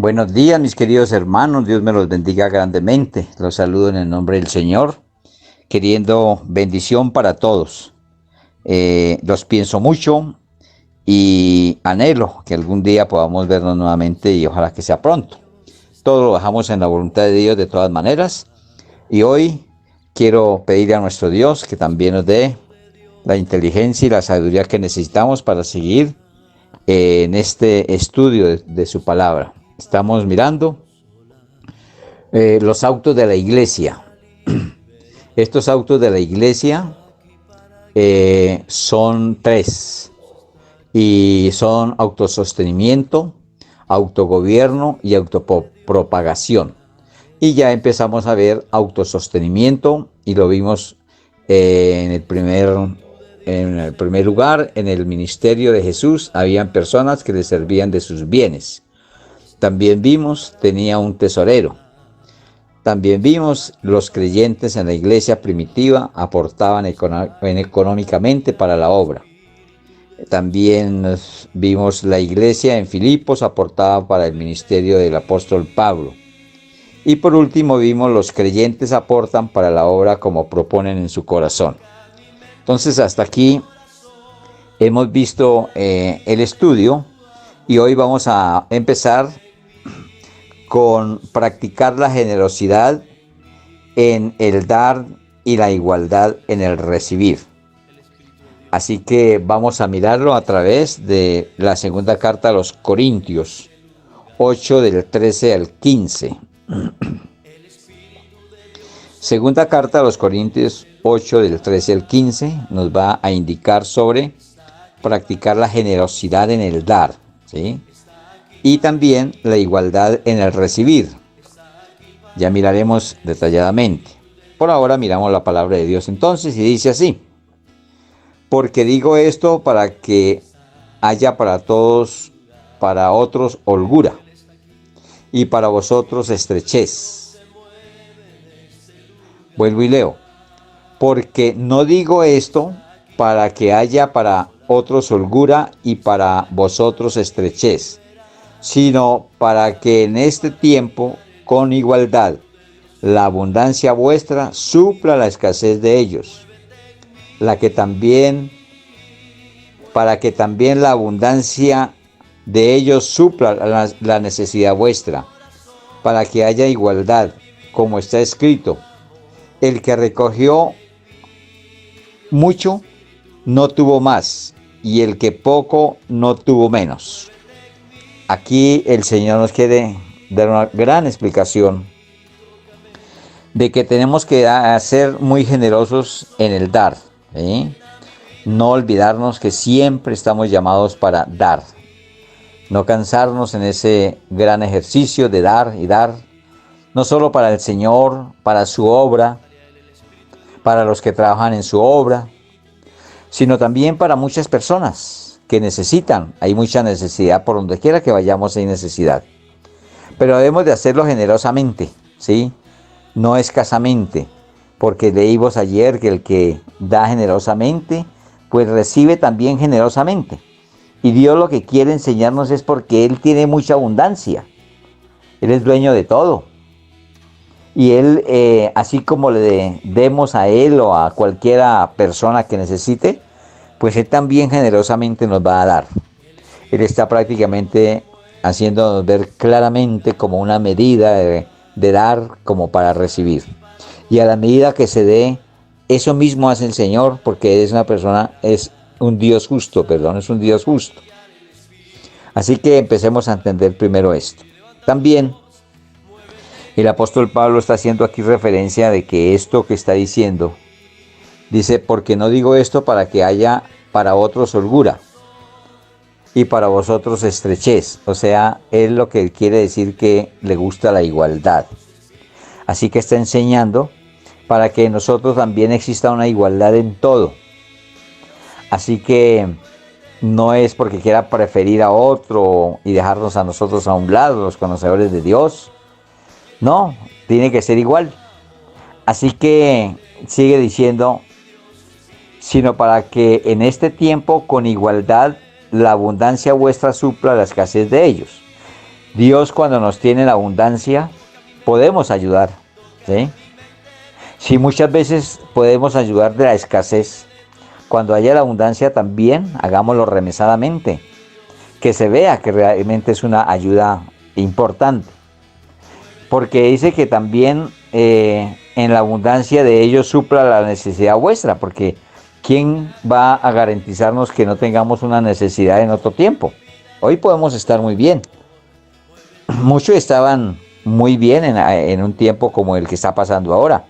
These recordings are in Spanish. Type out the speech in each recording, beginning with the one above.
Buenos días, mis queridos hermanos. Dios me los bendiga grandemente. Los saludo en el nombre del Señor, queriendo bendición para todos. Los pienso mucho y anhelo que algún día podamos vernos nuevamente y ojalá que sea pronto. Todo lo dejamos en la voluntad de Dios de todas maneras. Y hoy quiero pedirle a nuestro Dios que también nos dé la inteligencia y la sabiduría que necesitamos para seguir en este estudio de su palabra. Estamos mirando los autos de la iglesia. Estos autos de la iglesia son tres y son autosostenimiento, autogobierno y autopropagación. Y ya empezamos a ver autosostenimiento y lo vimos en el primer lugar, en el ministerio de Jesús, habían personas que le servían de sus bienes. También vimos, tenía un tesorero. También vimos, los creyentes en la iglesia primitiva aportaban económicamente para la obra. También vimos la iglesia en Filipos aportaba para el ministerio del apóstol Pablo. Y por último vimos, los creyentes aportan para la obra como proponen en su corazón. Entonces hasta aquí hemos visto el estudio y hoy vamos a empezar con practicar la generosidad en el dar y la igualdad en el recibir. Así que vamos a mirarlo a través de la segunda carta a los Corintios 8 del 13 al 15. Segunda carta a los Corintios 8 del 13 al 15 nos va a indicar sobre practicar la generosidad en el dar, ¿sí? Y también la igualdad en el recibir. Ya miraremos detalladamente. Por ahora miramos la palabra de Dios entonces y dice así: porque digo esto para que haya para todos, para otros holgura y para vosotros estrechez. Vuelvo y leo: porque no digo esto para que haya para otros holgura y para vosotros estrechez, sino para que en este tiempo, con igualdad, la abundancia vuestra supla la escasez de ellos, para que también la abundancia de ellos supla la necesidad vuestra, para que haya igualdad, como está escrito: el que recogió mucho no tuvo más, y el que poco no tuvo menos. Aquí el Señor nos quiere dar una gran explicación de que tenemos que ser muy generosos en el dar, ¿sí? No olvidarnos que siempre estamos llamados para dar. No cansarnos en ese gran ejercicio de dar y dar, no solo para el Señor, para su obra, para los que trabajan en su obra, sino también para muchas personas que necesitan. Hay mucha necesidad, por donde quiera que vayamos hay necesidad. Pero debemos de hacerlo generosamente, ¿sí? No escasamente, porque leímos ayer que el que da generosamente, pues recibe también generosamente. Y Dios lo que quiere enseñarnos es porque Él tiene mucha abundancia. Él es dueño de todo. Y Él, así como le demos a Él o a cualquiera persona que necesite, pues Él también generosamente nos va a dar. Él está prácticamente haciéndonos ver claramente como una medida de dar como para recibir. Y a la medida que se dé, eso mismo hace el Señor, porque es un Dios justo, es un Dios justo. Así que empecemos a entender primero esto. También el apóstol Pablo está haciendo aquí referencia de que esto que está diciendo, dice: porque no digo esto para que haya para otros holgura y para vosotros estrechez. O sea, es lo que quiere decir, que le gusta la igualdad. Así que está enseñando para que nosotros también exista una igualdad en todo. Así que no es porque quiera preferir a otro y dejarnos a nosotros a un lado, los conocedores de Dios. No, tiene que ser igual. Así que sigue diciendo: sino para que en este tiempo con igualdad la abundancia vuestra supla la escasez de ellos. Dios cuando nos tiene en abundancia, podemos ayudar, ¿sí? Si muchas veces podemos ayudar de la escasez, cuando haya la abundancia también hagámoslo remesadamente, que se vea que realmente es una ayuda importante. Porque dice que también en la abundancia de ellos supla la necesidad vuestra, porque ¿quién va a garantizarnos que no tengamos una necesidad en otro tiempo? Hoy podemos estar muy bien. Muchos estaban muy bien en un tiempo como el que está pasando ahora.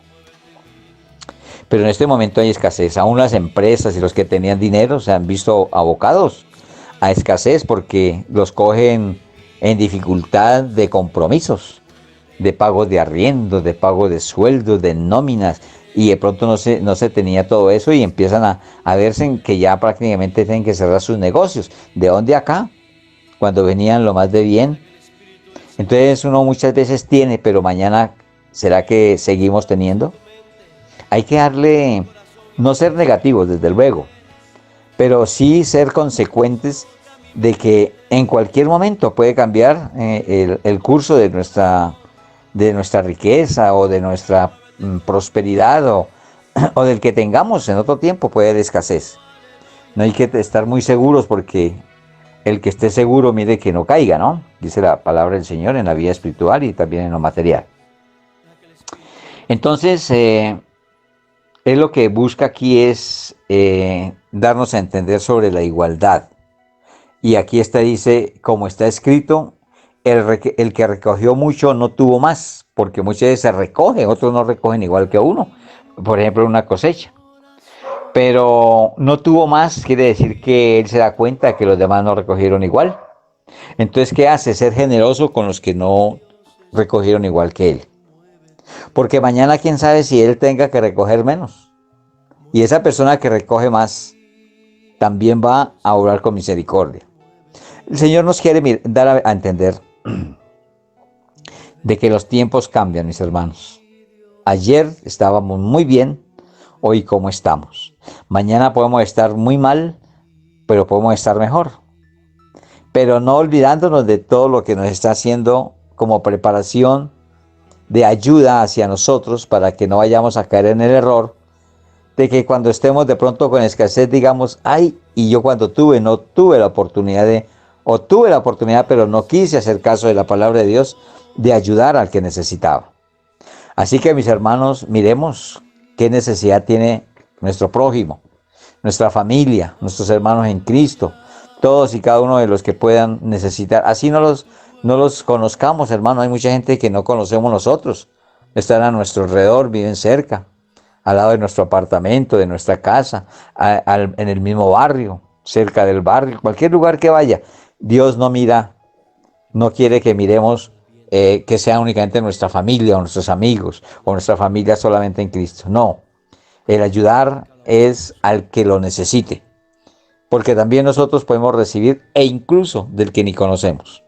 Pero en este momento hay escasez. Aún las empresas y los que tenían dinero se han visto abocados a escasez porque los cogen en dificultad de compromisos, de pagos de arriendos, de pagos de sueldos, de nóminas, y de pronto no se tenía todo eso y empiezan a verse en que ya prácticamente tienen que cerrar sus negocios. ¿De dónde acá? Cuando venían lo más de bien. Entonces uno muchas veces tiene, pero mañana, ¿será que seguimos teniendo? Hay que darle, no ser negativos desde luego, pero sí ser consecuentes de que en cualquier momento puede cambiar el curso de nuestra riqueza o de nuestra prosperidad o del que tengamos en otro tiempo puede haber escasez. No hay que estar muy seguros porque el que esté seguro mire que no caiga, ¿no? Dice la palabra del Señor en la vida espiritual y también en lo material. Entonces, él lo que busca aquí es darnos a entender sobre la igualdad. Y aquí dice, como está escrito, el que recogió mucho no tuvo más, porque muchas veces se recogen, otros no recogen igual que uno, por ejemplo, una cosecha. Pero no tuvo más, quiere decir que él se da cuenta de que los demás no recogieron igual. Entonces, ¿qué hace? Ser generoso con los que no recogieron igual que él. Porque mañana quién sabe si él tenga que recoger menos. Y esa persona que recoge más también va a obrar con misericordia. El Señor nos quiere dar a entender de que los tiempos cambian, mis hermanos. Ayer estábamos muy bien, hoy cómo estamos. Mañana podemos estar muy mal, pero podemos estar mejor. Pero no olvidándonos de todo lo que nos está haciendo como preparación de ayuda hacia nosotros para que no vayamos a caer en el error de que cuando estemos de pronto con escasez digamos, ay, y yo cuando no tuve la oportunidad o tuve la oportunidad pero no quise hacer caso de la palabra de Dios de ayudar al que necesitaba. Así que mis hermanos, miremos qué necesidad tiene nuestro prójimo, nuestra familia, nuestros hermanos en Cristo, todos y cada uno de los que puedan necesitar. Así no los conozcamos, hermano. Hay mucha gente que no conocemos nosotros. Están a nuestro alrededor, viven cerca, al lado de nuestro apartamento, de nuestra casa, en el mismo barrio, cerca del barrio, cualquier lugar que vaya. Dios no mira, no quiere que miremos que sea únicamente nuestra familia o nuestros amigos o nuestra familia solamente en Cristo. No, el ayudar es al que lo necesite, porque también nosotros podemos recibir e incluso del que ni conocemos.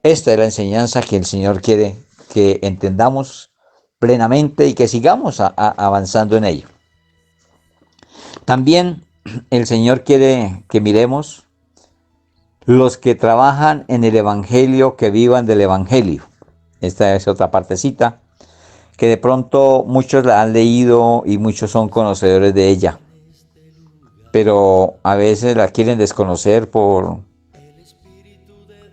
Esta es la enseñanza que el Señor quiere que entendamos plenamente y que sigamos avanzando en ello. También el Señor quiere que miremos los que trabajan en el Evangelio, que vivan del Evangelio. Esta es otra partecita que de pronto muchos la han leído y muchos son conocedores de ella, pero a veces la quieren desconocer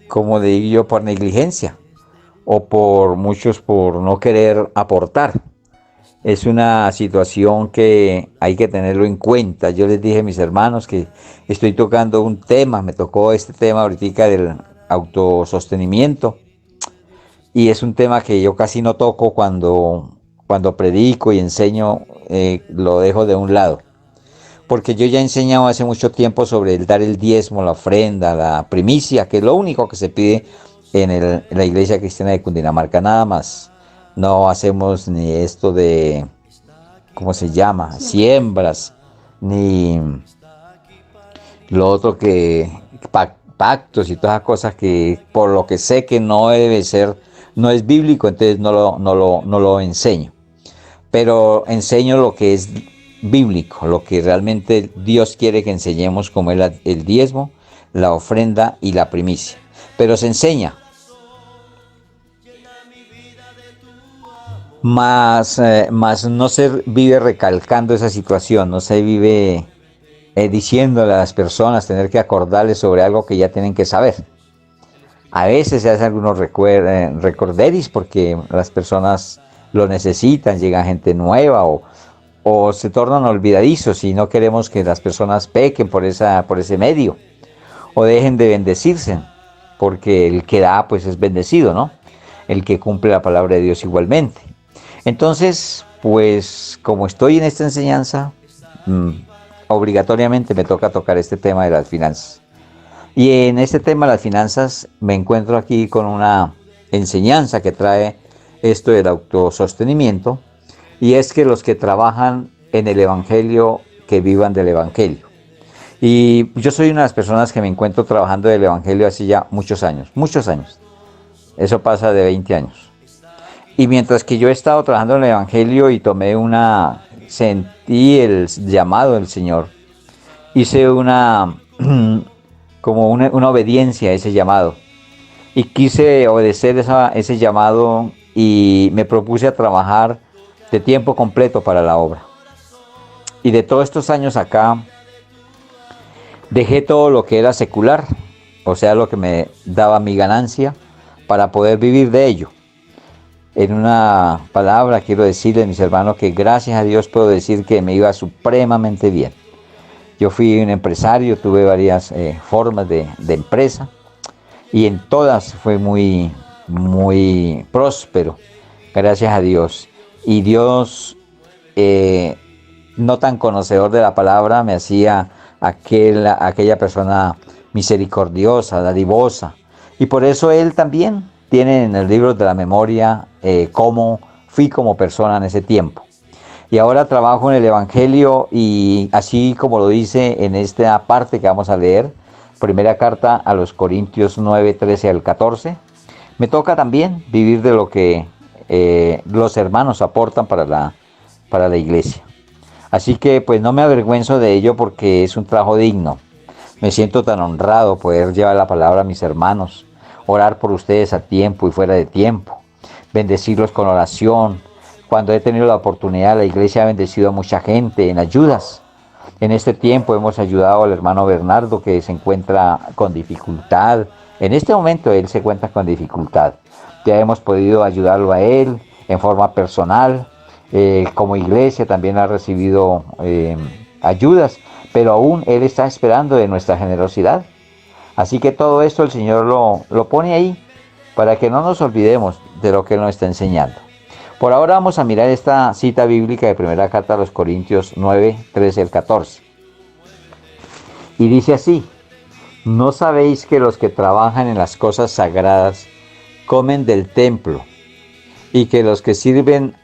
como digo yo, por negligencia o por muchos por no querer aportar. Es una situación que hay que tenerlo en cuenta. Yo les dije a mis hermanos que estoy tocando un tema, me tocó este tema ahorita del autosostenimiento y es un tema que yo casi no toco cuando predico y enseño, lo dejo de un lado. Porque yo ya he enseñado hace mucho tiempo sobre el dar el diezmo, la ofrenda, la primicia, que es lo único que se pide en la Iglesia Cristiana de Cundinamarca, nada más. No hacemos ni esto de, ¿cómo se llama? Siembras, ni lo otro que pactos y todas las cosas que por lo que sé que no debe ser, no es bíblico, entonces no lo enseño. Pero enseño lo que es bíblico, lo que realmente Dios quiere que enseñemos, como es el diezmo, la ofrenda y la primicia. Pero se enseña, Más no se vive recalcando esa situación, no se vive diciéndole a las personas, tener que acordarles sobre algo que ya tienen que saber. A veces se hacen algunos recorderis porque las personas lo necesitan, llega gente nueva o se tornan olvidadizos y no queremos que las personas pequen por ese medio o dejen de bendecirse, porque el que da pues es bendecido, ¿no? El que cumple la palabra de Dios igualmente. Entonces, pues como estoy en esta enseñanza, obligatoriamente me toca tocar este tema de las finanzas. Y en este tema de las finanzas me encuentro aquí con una enseñanza que trae esto del autosostenimiento, y es que los que trabajan en el Evangelio, que vivan del Evangelio. Y yo soy una de las personas que me encuentro trabajando del Evangelio hace ya muchos años, muchos años. Eso pasa de 20 años. Y mientras que yo he estado trabajando en el Evangelio y sentí el llamado del Señor, hice una obediencia a ese llamado. Y quise obedecer ese llamado y me propuse a trabajar de tiempo completo para la obra. Y de todos estos años acá, dejé todo lo que era secular, o sea, lo que me daba mi ganancia, para poder vivir de ello. En una palabra quiero decirles, mis hermanos, que gracias a Dios puedo decir que me iba supremamente bien. Yo fui un empresario, tuve varias formas de empresa y en todas fue muy, muy próspero, gracias a Dios. Y Dios, no tan conocedor de la palabra, me hacía aquella persona misericordiosa, dadivosa. Y por eso Él también tiene en el libro de la memoria cómo fui como persona en ese tiempo. Y ahora trabajo en el Evangelio y así como lo dice en esta parte que vamos a leer, primera carta a los Corintios 9, 13 al 14, me toca también vivir de lo que los hermanos aportan para la iglesia. Así que pues no me avergüenzo de ello porque es un trabajo digno. Me siento tan honrado poder llevar la palabra a mis hermanos, orar por ustedes a tiempo y fuera de tiempo, bendecirlos con oración. Cuando he tenido la oportunidad, la iglesia ha bendecido a mucha gente en ayudas. En este tiempo hemos ayudado al hermano Bernardo, que se encuentra con dificultad. En este momento él se encuentra con dificultad. Ya hemos podido ayudarlo a él en forma personal. Como iglesia también ha recibido ayudas, pero aún él está esperando de nuestra generosidad. Así que todo esto el Señor lo pone ahí para que no nos olvidemos de lo que Él nos está enseñando. Por ahora vamos a mirar esta cita bíblica de primera carta a los Corintios 9, 13 al 14. Y dice así: ¿no sabéis que los que trabajan en las cosas sagradas comen del templo, y que los que sirven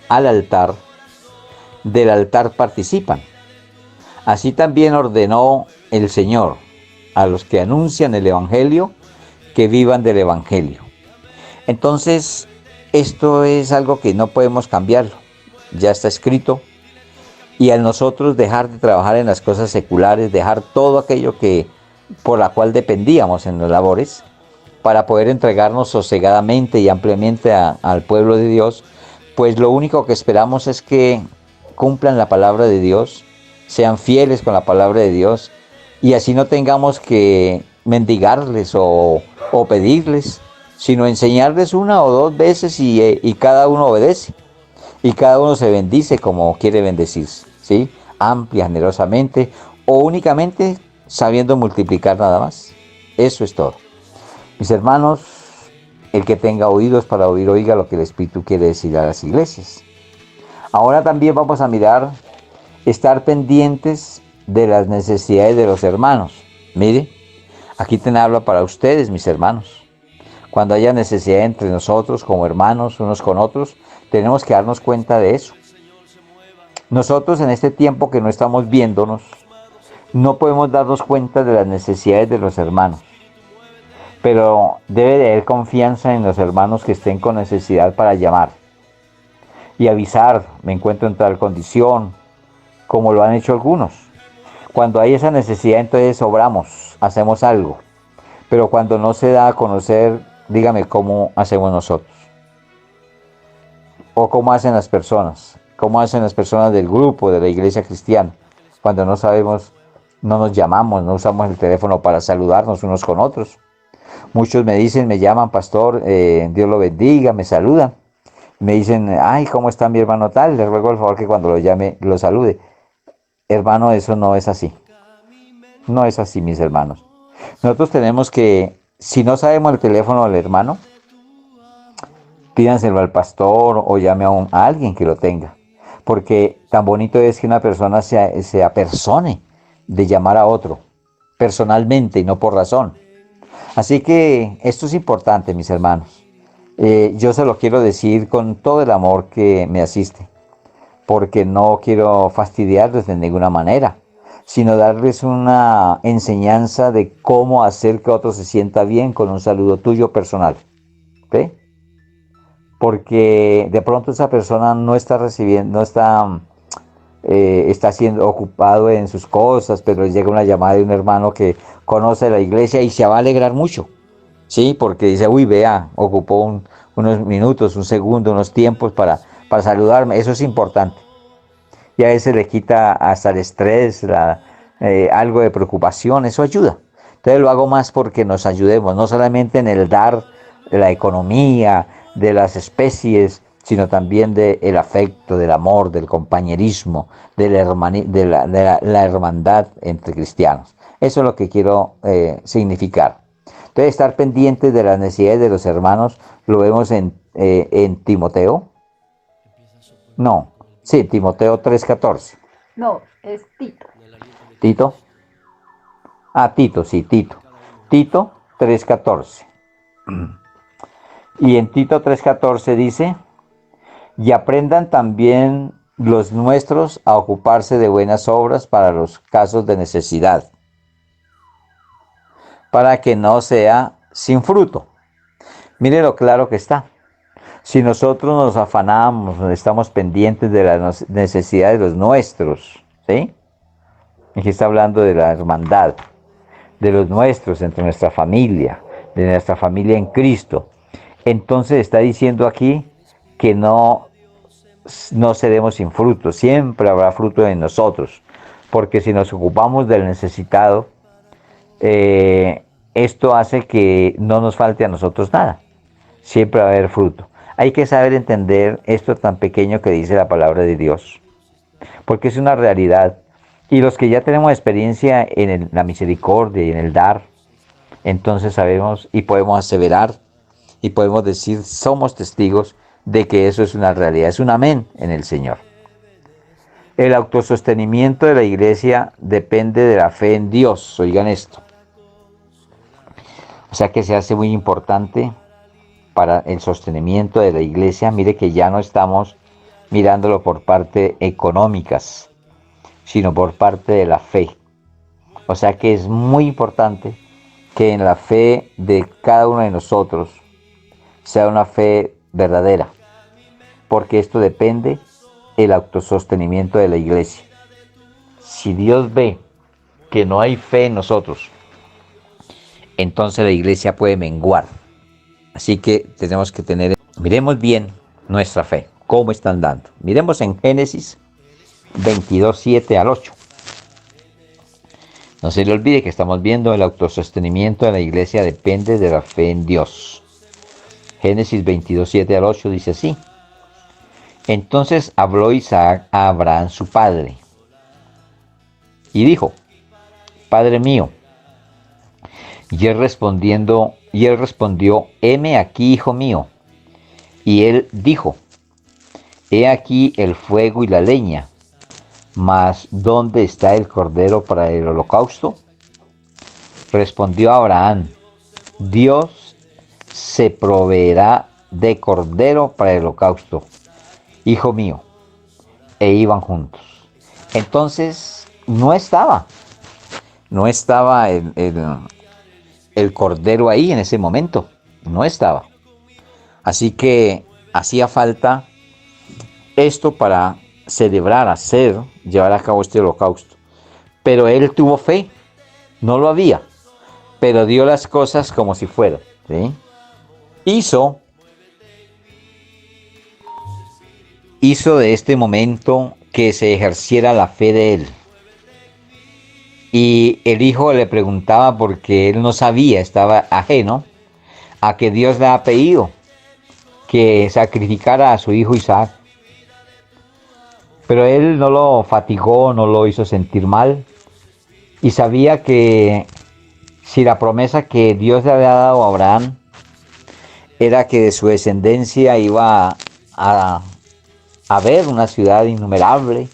al altar, del altar participan? Así también ordenó el Señor a los que anuncian el Evangelio que vivan del Evangelio. Entonces, esto es algo que no podemos cambiarlo, ya está escrito. Y al nosotros dejar de trabajar en las cosas seculares, dejar todo aquello por la cual dependíamos en las labores, para poder entregarnos sosegadamente y ampliamente al pueblo de Dios, pues lo único que esperamos es que cumplan la palabra de Dios, sean fieles con la palabra de Dios, y así no tengamos que mendigarles o pedirles, sino enseñarles una o dos veces y cada uno obedece. Y cada uno se bendice como quiere bendecirse, ¿sí? Amplia, generosamente, o únicamente sabiendo multiplicar nada más. Eso es todo. Mis hermanos, el que tenga oídos para oír, oiga lo que el Espíritu quiere decir a las iglesias. Ahora también vamos a mirar, estar pendientes de las necesidades de los hermanos. Mire, aquí te habla para ustedes, mis hermanos. Cuando haya necesidad entre nosotros como hermanos, unos con otros, tenemos que darnos cuenta de eso. Nosotros en este tiempo que no estamos viéndonos, no podemos darnos cuenta de las necesidades de los hermanos. Pero debe de haber confianza en los hermanos que estén con necesidad para llamar y avisar: me encuentro en tal condición, como lo han hecho algunos. Cuando hay esa necesidad, entonces obramos, hacemos algo. Pero cuando no se da a conocer, dígame cómo hacemos nosotros. ¿O cómo hacen las personas? ¿Cómo hacen las personas del grupo, de la iglesia cristiana? Cuando no sabemos, no nos llamamos, no usamos el teléfono para saludarnos unos con otros. Muchos me dicen, me llaman, pastor, Dios lo bendiga, me saludan. Me dicen, ay, ¿cómo está mi hermano tal? Le ruego el favor que cuando lo llame lo salude. Hermano, eso no es así. No es así, mis hermanos. Nosotros tenemos que, si no sabemos el teléfono del hermano, pídanselo al pastor o llame a alguien que lo tenga. Porque tan bonito es que una persona se apersone de llamar a otro personalmente y no por razón. Así que esto es importante, mis hermanos. Yo se lo quiero decir con todo el amor que me asiste, porque no quiero fastidiarles de ninguna manera, sino darles una enseñanza de cómo hacer que otro se sienta bien con un saludo tuyo personal. ¿Ok? Porque de pronto esa persona no está recibiendo, está siendo ocupado en sus cosas, pero llega una llamada de un hermano que conoce la iglesia y se va a alegrar mucho, ¿sí? Porque dice, uy, vea, ocupó unos minutos, un segundo, unos tiempos para saludarme, eso es importante. Y a veces le quita hasta el estrés, algo de preocupación, eso ayuda. Entonces lo hago más porque nos ayudemos, no solamente en el dar de la economía, de las especies, sino también del afecto, del amor, del compañerismo, de la hermandad entre cristianos. Eso es lo que quiero significar. Entonces estar pendientes de las necesidades de los hermanos, lo vemos en Timoteo. No, sí, Timoteo 3:14. No, es Tito. Tito. Ah, Tito, sí, Tito. Tito 3:14. Y en Tito 3:14 dice, y aprendan también los nuestros a ocuparse de buenas obras para los casos de necesidad, para que no sea sin fruto. Mire lo claro que está. Si nosotros nos afanamos, estamos pendientes de las necesidades de los nuestros, ¿sí? Aquí está hablando de la hermandad, de los nuestros, entre nuestra familia, de nuestra familia en Cristo. Entonces está diciendo aquí que no seremos sin fruto, siempre habrá fruto en nosotros, porque si nos ocupamos del necesitado, esto hace que no nos falte a nosotros nada, siempre va a haber fruto. Hay que saber entender esto tan pequeño que dice la palabra de Dios, porque es una realidad. Y los que ya tenemos experiencia en la misericordia y en el dar, entonces sabemos y podemos aseverar y podemos decir, somos testigos de que eso es una realidad, es un amén en el Señor. El autosostenimiento de la iglesia depende de la fe en Dios, oigan esto. O sea que se hace muy importante para el sostenimiento de la iglesia. Mire que ya no estamos mirándolo por parte económicas, sino por parte de la fe. O sea que es muy importante que en la fe de cada uno de nosotros sea una fe verdadera, porque esto depende del autosostenimiento de la iglesia. Si Dios ve que no hay fe en nosotros, entonces la iglesia puede menguar. Así que tenemos que miremos bien nuestra fe, cómo está andando. Miremos en Génesis 22:7-8. No se le olvide que estamos viendo el autosostenimiento de la iglesia depende de la fe en Dios. Génesis 22:7-8 dice así. Entonces habló Isaac a Abraham su padre y dijo, Padre mío. Y él respondió, heme aquí, hijo mío. Y él dijo, he aquí el fuego y la leña, mas ¿dónde está el cordero para el holocausto? Respondió Abraham, Dios se proveerá de cordero para el holocausto, hijo mío. E iban juntos. Entonces no estaba el cordero ahí en ese momento, no estaba. Así que hacía falta esto para celebrar, llevar a cabo este holocausto. Pero él tuvo fe, no lo había, pero dio las cosas como si fueran, ¿sí? Hizo hizo de este momento que se ejerciera la fe de él. Y el hijo le preguntaba porque él no sabía, estaba ajeno a que Dios le ha pedido que sacrificara a su hijo Isaac. Pero él no lo fatigó, no lo hizo sentir mal y sabía que si la promesa que Dios le había dado a Abraham era que de su descendencia iba a haber una ciudad innumerable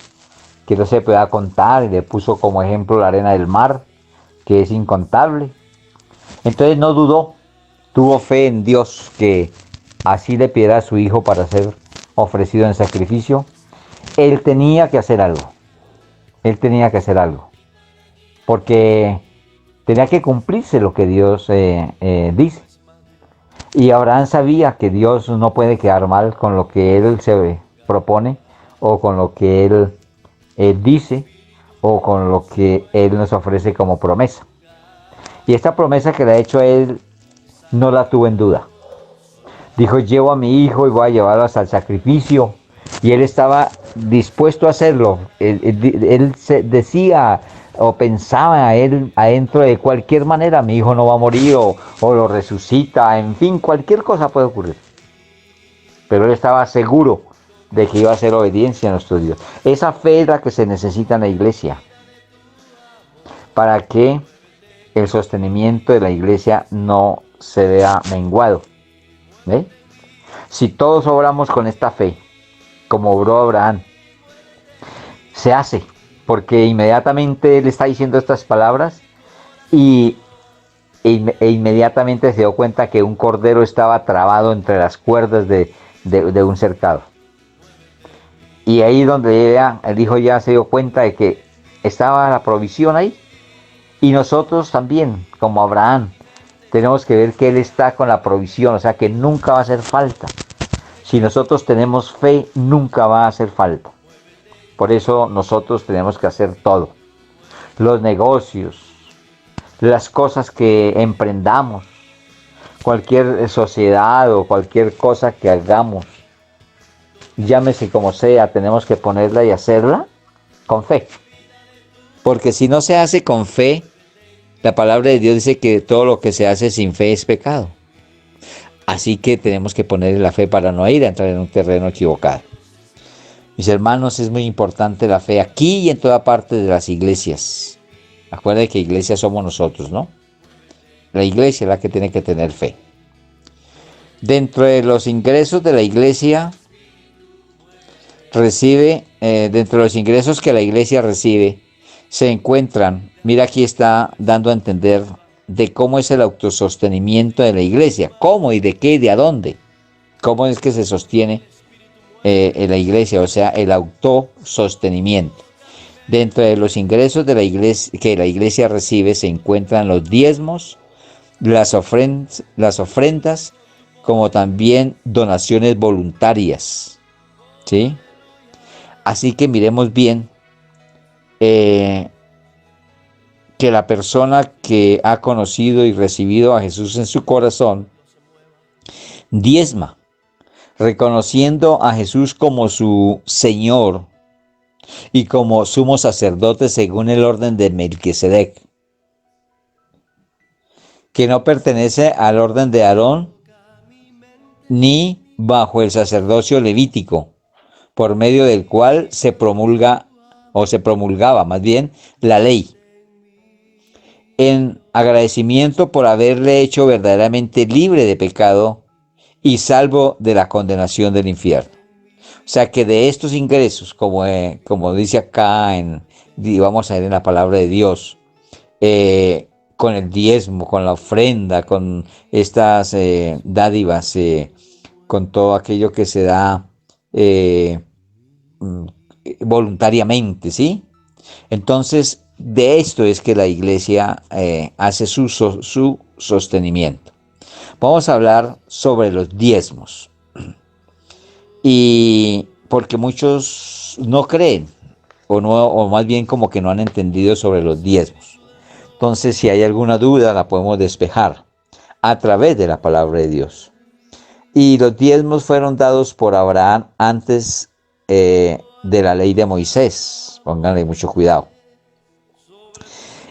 que no se pueda contar, y le puso como ejemplo la arena del mar, que es incontable. Entonces no dudó, tuvo fe en Dios que así le pidiera a su hijo para ser ofrecido en sacrificio. Él tenía que hacer algo, él tenía que hacer algo, porque tenía que cumplirse lo que Dios dice. Y Abraham sabía que Dios no puede quedar mal con lo que él se propone o con lo que él dice o con lo que él nos ofrece como promesa. Y esta promesa que le ha hecho a él no la tuvo en duda. Dijo, llevo a mi hijo y voy a llevarlo hasta el sacrificio. Y él estaba dispuesto a hacerlo. Él se decía o pensaba él adentro de cualquier manera, mi hijo no va a morir o lo resucita, en fin, cualquier cosa puede ocurrir. Pero él estaba seguro de que iba a hacer obediencia a nuestro Dios. Esa fe es la que se necesita en la iglesia para que el sostenimiento de la iglesia no se vea menguado. ¿Ve? Si todos obramos con esta fe, como obró Abraham, se hace, porque inmediatamente él está diciendo estas palabras e inmediatamente se dio cuenta que un cordero estaba trabado entre las cuerdas de un cercado. Y ahí donde el hijo ya se dio cuenta de que estaba la provisión ahí. Y nosotros también, como Abraham, tenemos que ver que él está con la provisión, o sea que nunca va a hacer falta. Si nosotros tenemos fe, nunca va a hacer falta. Por eso nosotros tenemos que hacer todo. Los negocios, las cosas que emprendamos, cualquier sociedad o cualquier cosa que hagamos, llámese como sea, tenemos que ponerla y hacerla con fe. Porque si no se hace con fe, la palabra de Dios dice que todo lo que se hace sin fe es pecado. Así que tenemos que poner la fe para no ir a entrar en un terreno equivocado. Mis hermanos, es muy importante la fe aquí y en toda parte de las iglesias. Acuérdense que iglesia somos nosotros, ¿no? La iglesia es la que tiene que tener fe. Dentro de los ingresos de la iglesia dentro de los ingresos que la iglesia recibe, se encuentran, mira aquí está dando a entender de cómo es el autosostenimiento de la iglesia, cómo y de qué y de a dónde, cómo es que se sostiene en la iglesia, o sea, el autosostenimiento. Dentro de los ingresos de la iglesia que la iglesia recibe se encuentran los diezmos, las ofrendas, como también donaciones voluntarias, ¿sí? Así que miremos bien que la persona que ha conocido y recibido a Jesús en su corazón diezma, reconociendo a Jesús como su Señor y como sumo sacerdote según el orden de Melquisedec, que no pertenece al orden de Aarón ni bajo el sacerdocio levítico, por medio del cual se promulgaba más bien la ley, en agradecimiento por haberle hecho verdaderamente libre de pecado y salvo de la condenación del infierno. O sea que de estos ingresos, como dice acá, vamos a ver en la palabra de Dios, con el diezmo, con la ofrenda, con estas dádivas, con todo aquello que se da voluntariamente, ¿sí? Entonces, de esto es que la iglesia hace su sostenimiento. Vamos a hablar sobre los diezmos. Y porque muchos no creen, o más bien como que no han entendido sobre los diezmos. Entonces, si hay alguna duda, la podemos despejar a través de la palabra de Dios. Y los diezmos fueron dados por Abraham antes de la ley de Moisés. Pónganle mucho cuidado.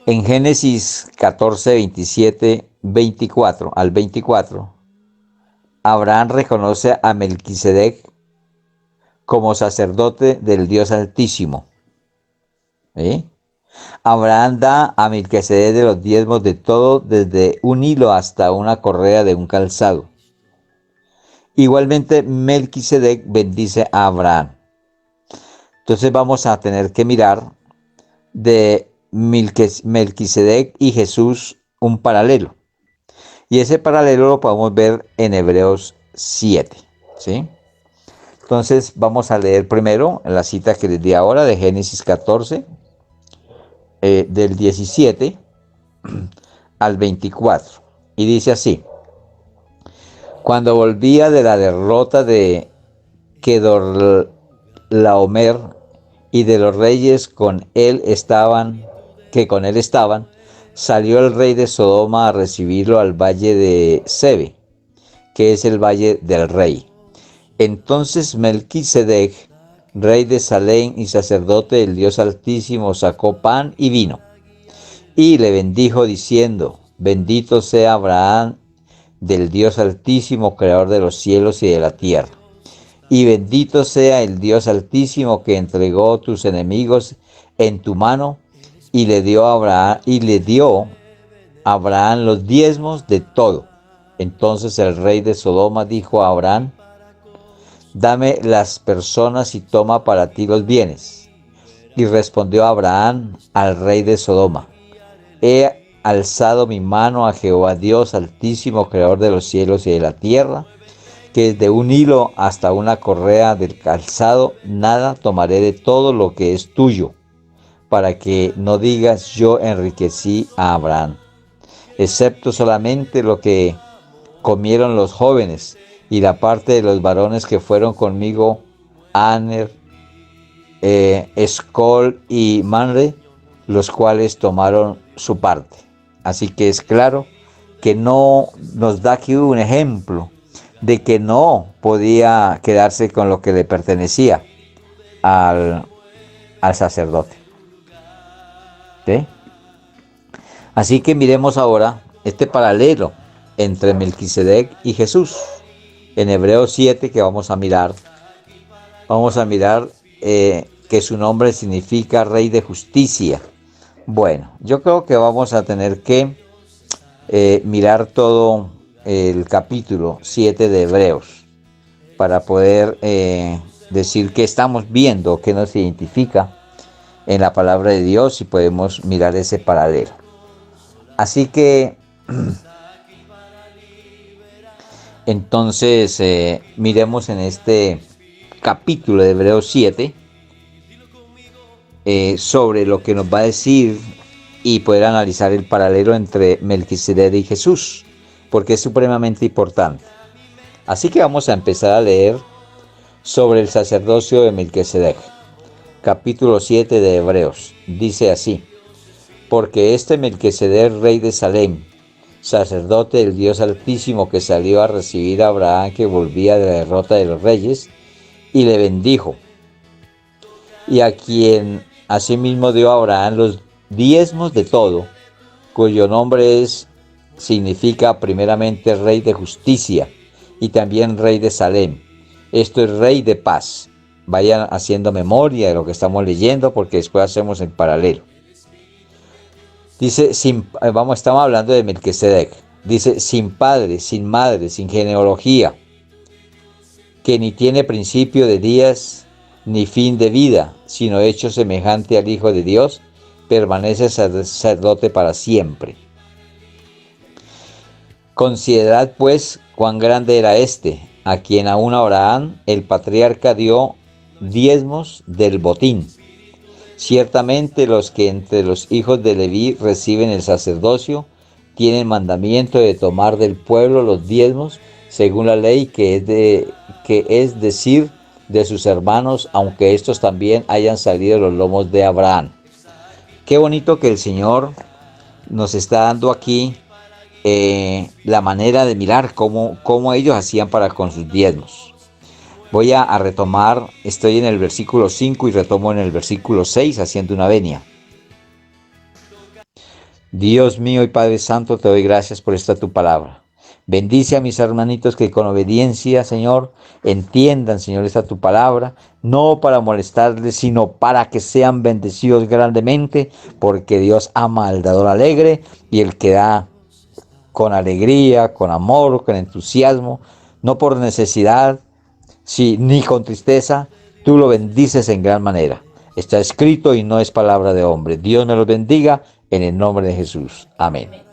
En Génesis 14, 27, 24 al 24, Abraham reconoce a Melquisedec como sacerdote del Dios Altísimo. ¿Sí? Abraham da a Melquisedec de los diezmos de todo, desde un hilo hasta una correa de un calzado. Igualmente, Melquisedec bendice a Abraham. Entonces vamos a tener que mirar de Melquisedec y Jesús un paralelo. Y ese paralelo lo podemos ver en Hebreos 7. ¿Sí? Entonces vamos a leer primero la cita que les di ahora de Génesis 14, del 17 al 24. Y dice así: Cuando volvía de la derrota de Kedorlaomer y de los reyes que con él estaban, salió el rey de Sodoma a recibirlo al valle de Sebe, que es el valle del rey. Entonces Melquisedec, rey de Salem y sacerdote del Dios Altísimo, sacó pan y vino, y le bendijo diciendo: Bendito sea Abraham del Dios Altísimo, creador de los cielos y de la tierra. Y bendito sea el Dios Altísimo que entregó tus enemigos en tu mano, y le dio a Abraham los diezmos de todo. Entonces el rey de Sodoma dijo a Abraham: Dame las personas y toma para ti los bienes. Y respondió Abraham al rey de Sodoma: He alzado mi mano a Jehová Dios Altísimo, creador de los cielos y de la tierra, que desde un hilo hasta una correa del calzado nada tomaré de todo lo que es tuyo, para que no digas: yo enriquecí a Abraham, excepto solamente lo que comieron los jóvenes y la parte de los varones que fueron conmigo, Aner, Escol y Manre, los cuales tomaron su parte. Así que es claro que no nos da aquí un ejemplo de que no podía quedarse con lo que le pertenecía al sacerdote. ¿Sí? Así que miremos ahora este paralelo entre Melquisedec y Jesús. En Hebreos 7 que vamos a mirar que su nombre significa Rey de Justicia. Bueno, yo creo que vamos a tener que mirar todo el capítulo 7 de Hebreos para poder decir qué estamos viendo, qué nos identifica en la palabra de Dios, y podemos mirar ese paralelo. Así que entonces miremos en este capítulo de Hebreos 7 sobre lo que nos va a decir y poder analizar el paralelo entre Melquisedec y Jesús, porque es supremamente importante. Así que vamos a empezar a leer sobre el sacerdocio de Melquisedec. Capítulo 7 de Hebreos. Dice así: Porque este Melquisedec, rey de Salem, sacerdote del Dios Altísimo, que salió a recibir a Abraham, que volvía de la derrota de los reyes, y le bendijo, y a quien asimismo dio a Abraham los diezmos de todo, cuyo nombre significa primeramente Rey de Justicia y también Rey de Salem. Esto es Rey de Paz. Vayan haciendo memoria de lo que estamos leyendo, porque después hacemos el paralelo. Dice, estamos hablando de Melquisedec. Dice: sin padre, sin madre, sin genealogía, que ni tiene principio de días ni fin de vida, sino hecho semejante al Hijo de Dios, permanece sacerdote para siempre. Considerad pues cuán grande era este, a quien aún Abraham, el patriarca, dio diezmos del botín. Ciertamente los que entre los hijos de Leví reciben el sacerdocio tienen mandamiento de tomar del pueblo los diezmos según la ley, que es decir, de sus hermanos, aunque estos también hayan salido de los lomos de Abraham. Qué bonito que el Señor nos está dando aquí la manera de mirar cómo ellos hacían para con sus diezmos. Voy a retomar, estoy en el versículo 5 y retomo en el versículo 6 haciendo una venia. Dios mío y Padre Santo, te doy gracias por esta tu palabra. Bendice a mis hermanitos que con obediencia, Señor, entiendan, Señor, esta tu palabra, no para molestarles, sino para que sean bendecidos grandemente, porque Dios ama al dador alegre y el que da con alegría, con amor, con entusiasmo, no por necesidad, sí, ni con tristeza, tú lo bendices en gran manera. Está escrito y no es palabra de hombre. Dios me los bendiga en el nombre de Jesús. Amén.